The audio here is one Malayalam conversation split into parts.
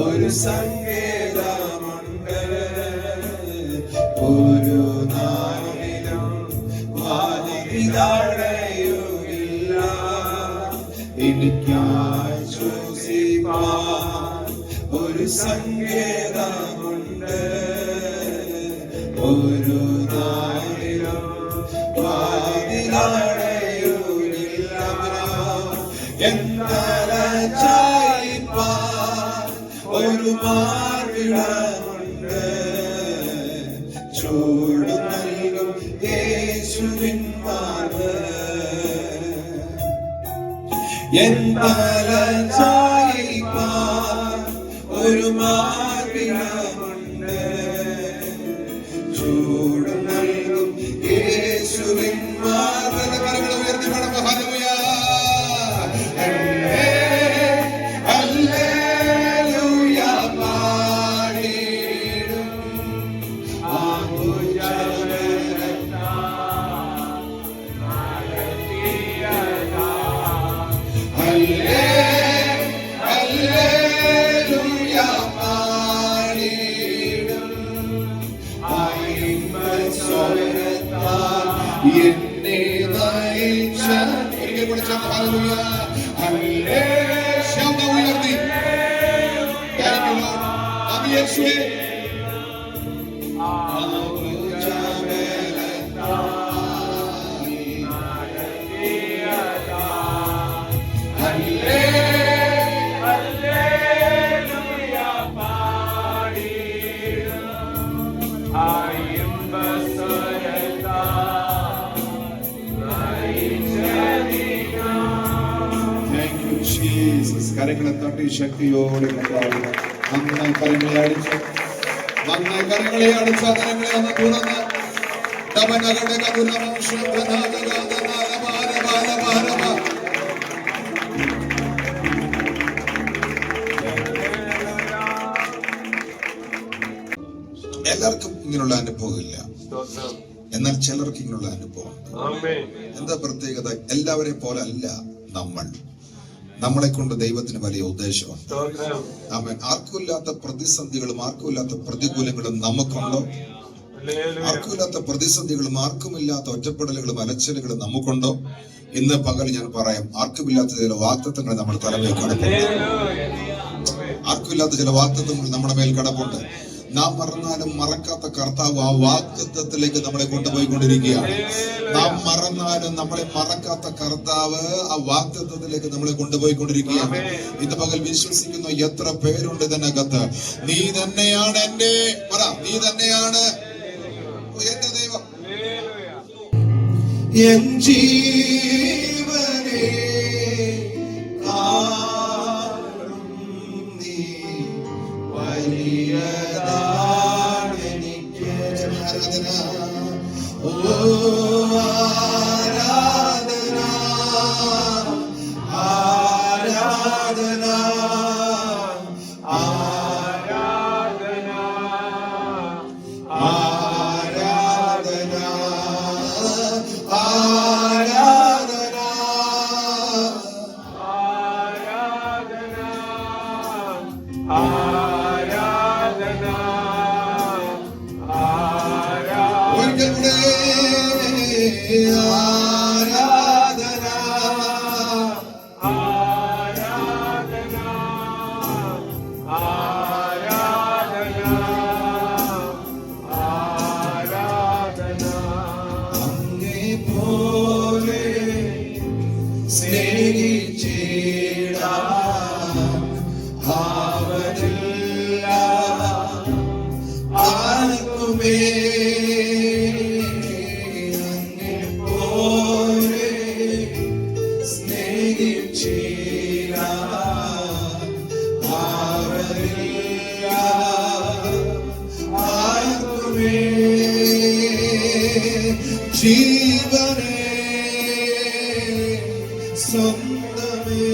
ഒരു സങ്കേതമുണ്ട്, ഒരു നാളിലും വാതിലടയുകില്ല. എനിക്കാശ്വസിപ്പാൻ ഒരു സങ്കേതമുണ്ട്, ഒരു നാളിലും വാതിലടയുകില്ല. എന്നലച്ചായിപ്പാൻ ഒരു മാർവിടമുണ്ട്, ചൂട് നൽകും യേശുവിൻ മാർവ്. എന്നലച്ചായിപ്പാൻ ഒരു മാർവിടമുണ്ട്, ചൂട് നൽകും യേശുവിൻ മാർവ്. കരങ്ങൾ ഉയർത്തി പാടാം. ഹല്ലേലൂയ, ഹല്ലേലൂയ പാടിടും ഹല്ലേലൂയ പാടിടും എന്നെ നയിച്ച. ഒരിക്കൽ കൂടി ചേർന്ന് ഹല്ലേലൂയ, ഹല്ലേലൂയ. ശബ്ദം ഉയർത്തി. Thank you Lord. നന്ദി യേശുവേ. കരങ്ങളെ തട്ടി ശക്തിയോടെ നന്നായി കരങ്ങളെ അടിച്ചു, നന്നായി കരങ്ങളെ അടിച്ചു. കരങ്ങളെ ഒന്ന് തുറന്ന് എല്ലാവർക്കും ഇങ്ങനെയുള്ള അനുഭവമില്ല, എന്നാൽ ചിലർക്ക് ഇങ്ങനെയുള്ള അനുഭവം. എന്താ പ്രത്യേകത? എല്ലാവരെ പോലെ അല്ല നമ്മളെ കൊണ്ട് ദൈവത്തിന് വലിയ ഉദ്ദേശമുണ്ട്. ആമേൻ. ആർക്കുമില്ലാത്ത പ്രതിസന്ധികളും ആർക്കുമില്ലാത്ത പ്രതികൂലങ്ങളും നമുക്കുണ്ടോ? ആർക്കുമില്ലാത്ത പ്രതിസന്ധികളും ആർക്കുമില്ലാത്ത ഒറ്റപ്പെടലുകളും അലച്ചിലുകളും നമുക്കുണ്ടോ? ഇന്ന് പകൽ ഞാൻ പറയാം, ആർക്കുമില്ലാത്ത ചില വാഗ്ദത്തങ്ങൾ നമ്മുടെ തലമേൽ കിടപ്പുണ്ട്. ആർക്കുമില്ലാത്ത ചില വാഗ്ദത്തങ്ങൾ നമ്മുടെ മേൽ കിടപ്പുണ്ട്. നാം മറന്നാലും മറക്കാത്ത കർത്താവ് ആ വാഗ്ദത്തത്തിലേക്ക് നമ്മളെ കൊണ്ടുപോയിക്കൊണ്ടിരിക്കുകയാണ്. നാം മറന്നാലും നമ്മളെ മറക്കാത്ത കർത്താവ് ആ വാഗ്ദത്തത്തിലേക്ക് നമ്മളെ കൊണ്ടുപോയിക്കൊണ്ടിരിക്കുകയാണ്. ഇന്ന് പകൽ വിശ്വസിക്കുന്ന എത്ര പേരുണ്ട് ഇതിനകത്ത്? നീ തന്നെയാണ് എന്റെ നീ തന്നെയാണ് എന്റെ ദൈവം. എൻ ജീവനേ നീ വലിയ ജീവനേ സ്വന്തമേ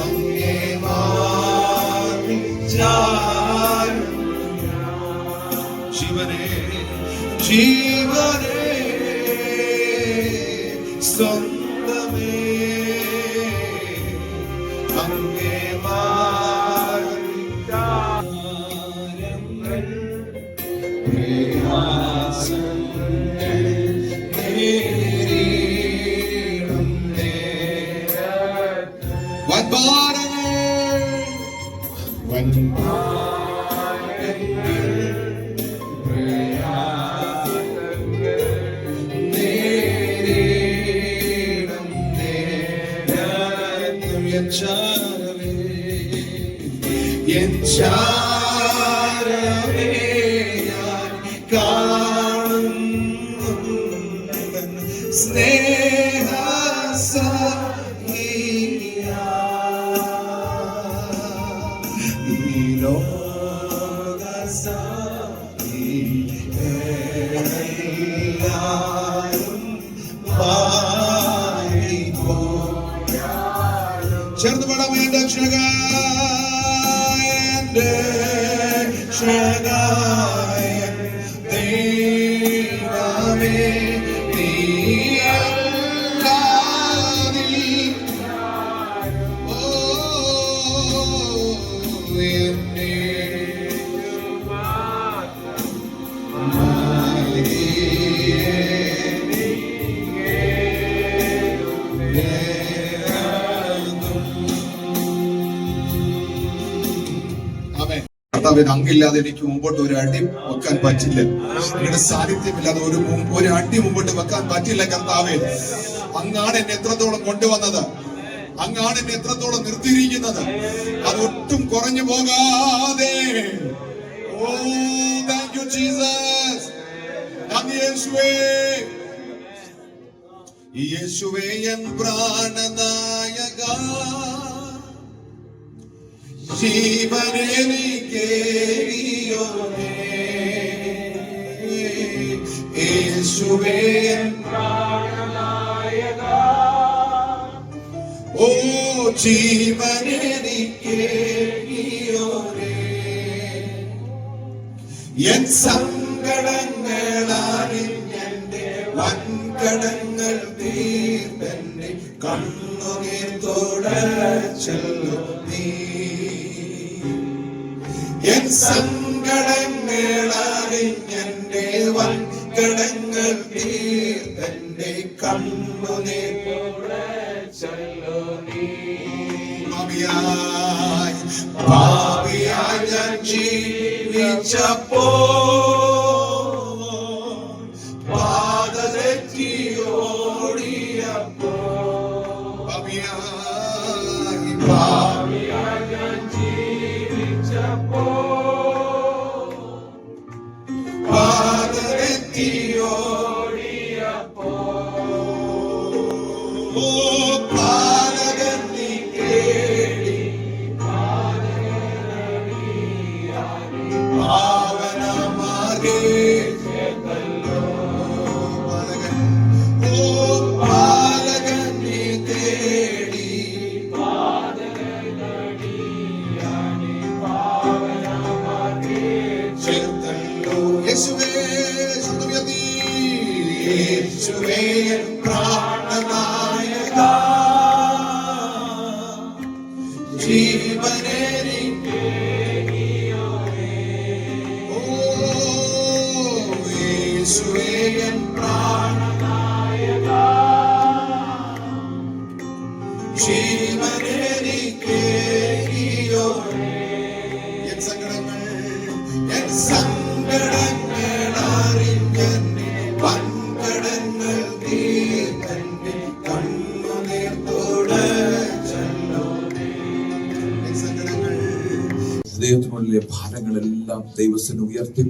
അങ്ങേ ജീവനേ ജീവനേ സ്വന്തമേ ചേർന്ന് പാടാം. എന്റെ രക്ഷകൻ, എന്റെ രക്ഷകൻ ദൈവമേ, അങ്ങില്ലാതെ എനിക്ക് മുമ്പോട്ട് ഒരു അടി വെക്കാൻ പറ്റില്ല. നിങ്ങളുടെ സാന്നിധ്യമില്ലാതെ ഒരു അടി മുമ്പോട്ട് വെക്കാൻ പറ്റില്ല കർത്താവേ. അങ്ങാണ് എന്നെ എത്രത്തോളം കൊണ്ടുവന്നത്, അങ്ങാണ് എന്നെ എത്രത്തോളം നിർത്തിയിരിക്കുന്നത്. അതൊട്ടും കുറഞ്ഞു പോകാതെ. ഓ താങ്ക് യു ജീസസ്. നന്ദി യേശുവേ. യേശുവേ എൻ പ്രാണനായക, ജീവനെനിക്കേകിയോനേ. യേശുവേ എൻ പ്രാണനായക, ഓ ജീവനെനിക്കേകിയോനേ. എൻ സങ്കടങ്ങളറിഞ്ഞെന്റെ വൻകടങ്ങൾ തീർത്തന്നെ കണ്ണുനീർ തുടച്ചല്ലോ നീ. എൻ സങ്കടങ്ങളറിഞ്ഞെന്റെ വൻകടങ്ങൾ തീർത്തന്നെ കണ്ണുനീർ തുടച്ചല്ലോ നീ. പാപിയായി ഞാൻ ജീവിച്ചപ്പോ പാത തെറ്റിയോടിയപ്പോ, പാപിയായി ഞാൻ ജീവിച്ചപ്പോ പാത തെറ്റിയോടിയപ്പോ, ഓ പാലകൻ നീ കേടി പാവനമാകെ ചേർത്തല്ലോ. ഓ പാലകൻ നീ തേടി പാവനമാകെ ചേർത്തല്ലോ. യേശുവേ സ്വന്തമയതി, യേശുവേ പ്രാണനായക, ജീവനെനിക്കേകിയോനേ. ഓ യേശുവേ എൻ പ്രാണനായക, ജീവനെനിക്കേകിയോനേ. എൻ സങ്കടങ്ങളറിഞ്ഞെന്നെ വൻകടങ്ങൾ തീർത്തന്നെ കണ്ണുനീർ തുടച്ചല്ലോ. ഹൃദയത്തിനുള്ളിലെ ഭാരങ്ങളെല്ലാം ദൈവത്തിന് ഉയർത്തി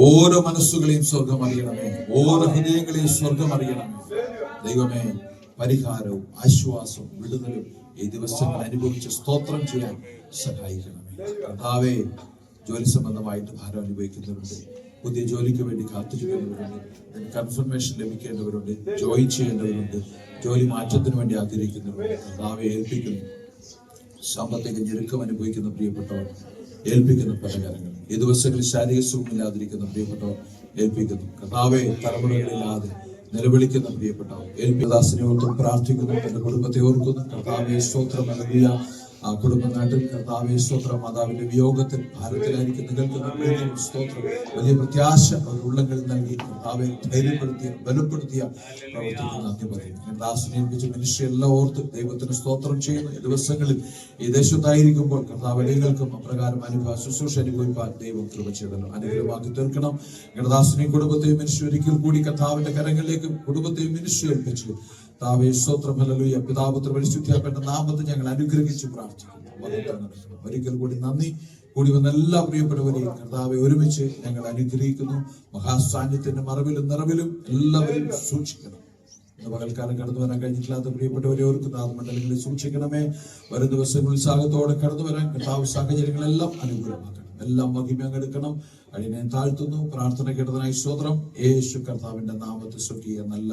ഓരോ മനസ്സുകളെയും സ്വർഗം അറിയണമേ, ഓരോ ഹൃദയങ്ങളെയും സ്വർഗം അറിയണമേ. ദൈവമേ, പരിഹാരവും ആശ്വാസവും വിടുതലും ഈ ദിവസങ്ങൾ അനുഭവിച്ച് സ്തോത്രം ചെയ്യാൻ സഹായിക്കണമേ. കർത്താവേ, ജോലി സംബന്ധമായിട്ട് ഭാരം അനുഭവിക്കുന്നവരുണ്ട്, പുതിയ ജോലിക്ക് വേണ്ടി കാത്തിരിക്കുന്നവരുണ്ട്, കൺഫർമേഷൻ ലഭിക്കേണ്ടവരുണ്ട്, ജോയിൻ ചെയ്യേണ്ടവരുണ്ട്, ജോലി മാറ്റത്തിന് വേണ്ടി ആഗ്രഹിക്കുന്നവരുണ്ട്. കർത്താവെ ഏൽപ്പിക്കുന്നു. സാമ്പത്തിക ഞെരുക്കം അനുഭവിക്കുന്ന പ്രിയപ്പെട്ടവർ ഏൽപ്പിക്കുന്ന പലകാര്യങ്ങൾ, ഈ ദിവസങ്ങളിൽ ശാരീരിക സുഖമില്ലാതിരിക്കുന്ന പ്രിയപ്പെട്ടവർ ഏൽപ്പിക്കുന്നു. കർത്താവെ, തലമുറകളില്ലാതെ നിലവിളിക്കുന്ന പ്രിയപ്പെട്ടവർ ഏൽപ്പിദാസിനെ ഓർത്തും പ്രാർത്ഥിക്കുന്നു. തന്റെ കുടുംബത്തെ ഓർക്കുന്നു. കർത്താവെ സ്തോത്രം നൽകിയ കുടുംബനാട്ടിൽ കർത്താവേ സ്തോത്രം, മാതാവിന്റെ വിയോഗത്തിൽ ഭാരത്തിലായിരിക്കും നികൾക്കുന്ന സ്തോത്രം, വലിയ പ്രത്യാശ അവർ ഉള്ളങ്ങളിൽ നൽകി കർത്താവെ ധൈര്യപ്പെടുത്തിയ ബലപ്പെടുത്തിയ പ്രവർത്തിക്കുന്ന നന്ദി പറയുന്നു. ദാസനെ ഏൽപ്പിച്ച മനുഷ്യ എല്ലാം ഓർത്ത് ദൈവത്തിന് സ്തോത്രം ചെയ്യുന്ന ഈ ദിവസങ്ങളിൽ ഈ ദേശത്തായിരിക്കുമ്പോൾ കർത്താവ് അടിയങ്ങൾക്കും അപ്രകാരം ശുശ്രൂഷ അനുഭവിപ്പാൻ ദൈവം കൃപ ചെയ്തല്ലോ, അനുഗ്രഹമാക്കി തീർക്കണം. ദാസനെയും കുടുംബത്തെയും മനുഷ്യ ഒരിക്കൽ കൂടി കർത്താവിന്റെ കരങ്ങളിലേക്ക് കുടുംബത്തെയും മനുഷ്യ ഏൽപ്പിച്ചു. കർത്താവേ സ്തോത്രം, ഹല്ലേലൂയ. പിതാപുത്ര പരിശുദ്ധിയാക്കപ്പെട്ട നാമത്തിൽ ഞങ്ങൾ അനുഗ്രഹിച്ച് പ്രാർത്ഥിക്കുന്നു. ഒരിക്കൽ കൂടി നന്ദി. കൂടി വന്ന എല്ലാ പ്രിയപ്പെട്ടവരെയും കർത്താവെ ഒരുമിച്ച് ഞങ്ങൾ അനുഗ്രഹിക്കുന്നു. മഹാസാന്നിധ്യത്തിന്റെ മറവിലും നിറവിലും എല്ലാവരും സൂക്ഷിക്കണം. പകൽക്കാലം കടന്നു വരാൻ കഴിഞ്ഞിട്ടില്ലാത്ത പ്രിയപ്പെട്ടവരെ ഓർക്കുന്ന ആത്മമണ്ഡലങ്ങളിൽ സൂക്ഷിക്കണമേ. വരും ദിവസങ്ങൾ ഉത്സാഹത്തോടെ കടന്നു വരാൻ കർത്താവ് സാഹചര്യങ്ങളെല്ലാം അനുകൂലമാക്കണം. എല്ലാം മഹിമയെടുക്കണം. അടിയനെ താഴ്ത്തുന്നു. പ്രാർത്ഥന കേട്ടതിനായി സ്തോത്രം. യേശു കർത്താവിന്റെ നാമത്തിൽ സ്വർഗീയ നല്ല